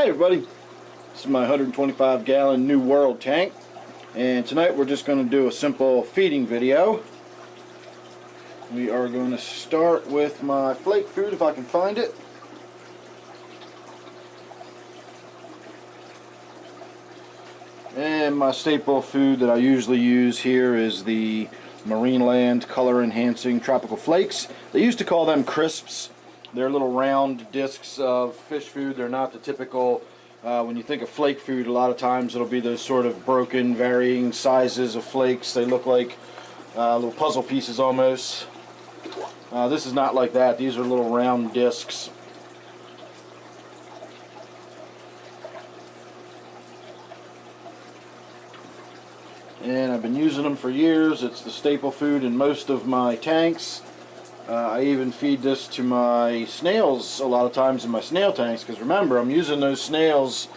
Hi everybody, this is my 125 gallon New World tank, and tonight we're just going to do a simple feeding video. We are going to start with my flake food if I can find it. And my staple food that I usually use here is the Marineland Color Enhancing Tropical Flakes. They used to call them crisps. They're little round discs of fish food. They're not the typical, when you think of flake food, a lot of times it'll be those sort of broken, varying sizes of flakes. They look like little puzzle pieces almost. This is not like that. These are little round discs. And I've been using them for years. It's the staple food in most of my tanks. I even feed this to my snails a lot of times in my snail tanks, because remember, I'm using those snails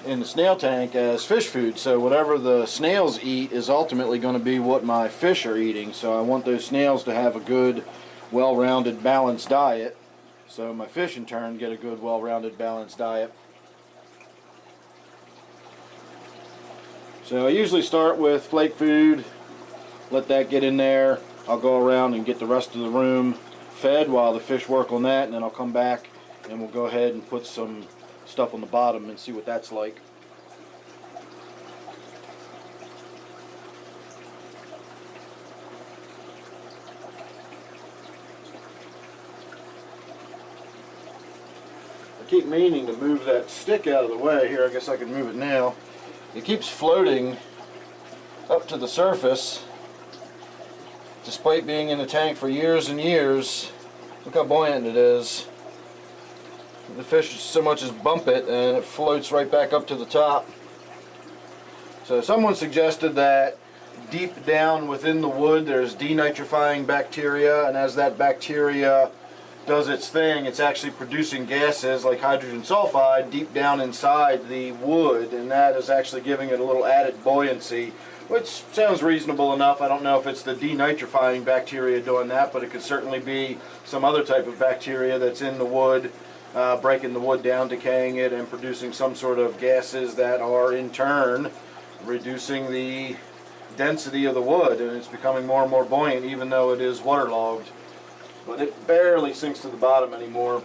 in the snail tank as fish food, so whatever the snails eat is ultimately going to be what my fish are eating. So I want those snails to have a good, well-rounded, balanced diet, so my fish in turn get a good, well-rounded, balanced diet. So I usually start with flake food, let that get in there. I'll go around and get the rest of the room fed while the fish work on that, and then I'll come back and we'll go ahead and put some stuff on the bottom and see what that's like. I keep meaning to move that stick out of the way here. I guess I can move it now. It keeps floating up to the surface despite being in the tank for years and years. Look how buoyant it is. The fish so much as bump it and it floats right back up to the top. So someone suggested that deep down within the wood there's denitrifying bacteria, and as that bacteria does its thing, it's actually producing gases like hydrogen sulfide deep down inside the wood, and that is actually giving it a little added buoyancy, which sounds reasonable enough. I don't know if it's the denitrifying bacteria doing that, but it could certainly be some other type of bacteria that's in the wood, breaking the wood down, decaying it, and producing some sort of gases that are in turn reducing the density of the wood, and it's becoming more and more buoyant even though it is waterlogged. But it barely sinks to the bottom anymore.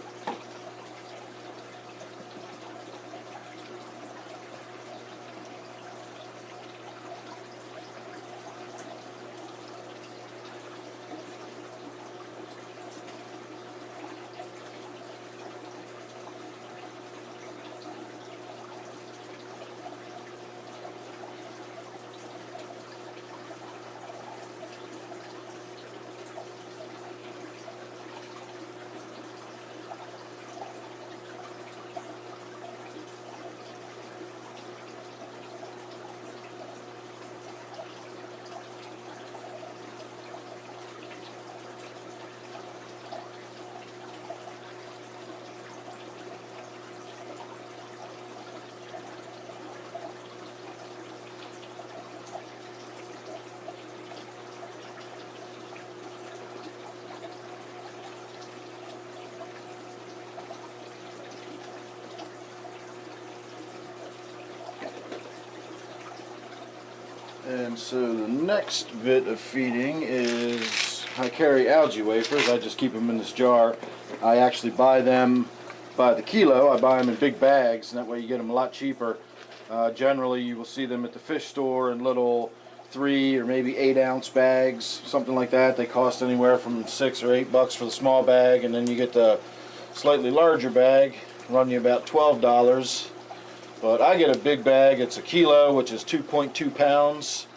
And so the next bit of feeding is, I carry algae wafers. I just keep them in this jar. I actually buy them by the kilo. I buy them in big bags, and that way you get them a lot cheaper. Generally you will see them at the fish store in little 3 or maybe 8 ounce bags, something like that. They cost anywhere from $6 or $8 for the small bag, and then you get the slightly larger bag, run you about $12. But I get a big bag. It's a kilo, which is 2.2 pounds,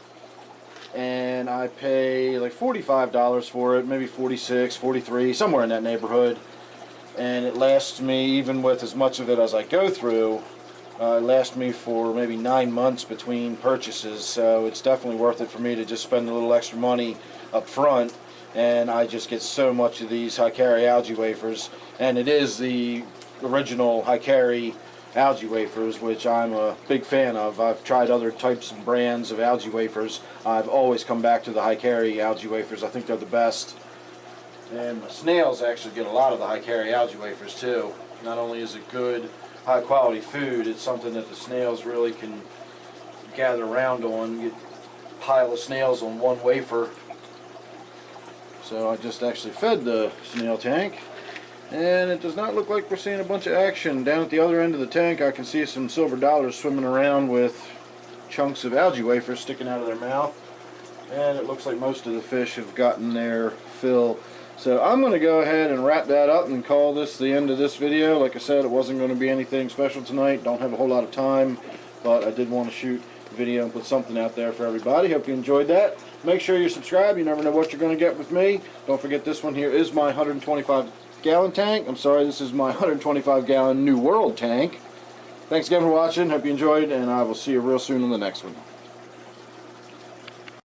and I pay like $45 for it, maybe 46, 43, somewhere in that neighborhood. And it lasts me, even with as much of it as I go through, it lasts me for maybe 9 months between purchases. So it's definitely worth it for me to just spend a little extra money up front, and I just get so much of these high-carry algae wafers. And it is the original high-carry algae wafers, which I'm a big fan of. I've tried other types and brands of algae wafers. I've always come back to the high-carry algae wafers. I think they're the best. And my snails actually get a lot of the high-carry algae wafers too. Not only is it good high quality food. It's something that the snails really can gather around on. You get a pile of snails on one wafer. So I just actually fed the snail tank, and it does not look like we're seeing a bunch of action. Down at the other end of the tank I can see some silver dollars swimming around with chunks of algae wafers sticking out of their mouth, and it looks like most of the fish have gotten their fill. So I'm going to go ahead and wrap that up and call this the end of this video. Like I said, it wasn't going to be anything special tonight. Don't have a whole lot of time, but I did want to shoot a video and put something out there for everybody. Hope you enjoyed that. Make sure you subscribe. You never know what you're going to get with me. Don't forget, this one here is my 125-gallon tank. I'm sorry, this is my 125-gallon New World tank. Thanks again for watching. Hope you enjoyed, and I will see you real soon on the next one.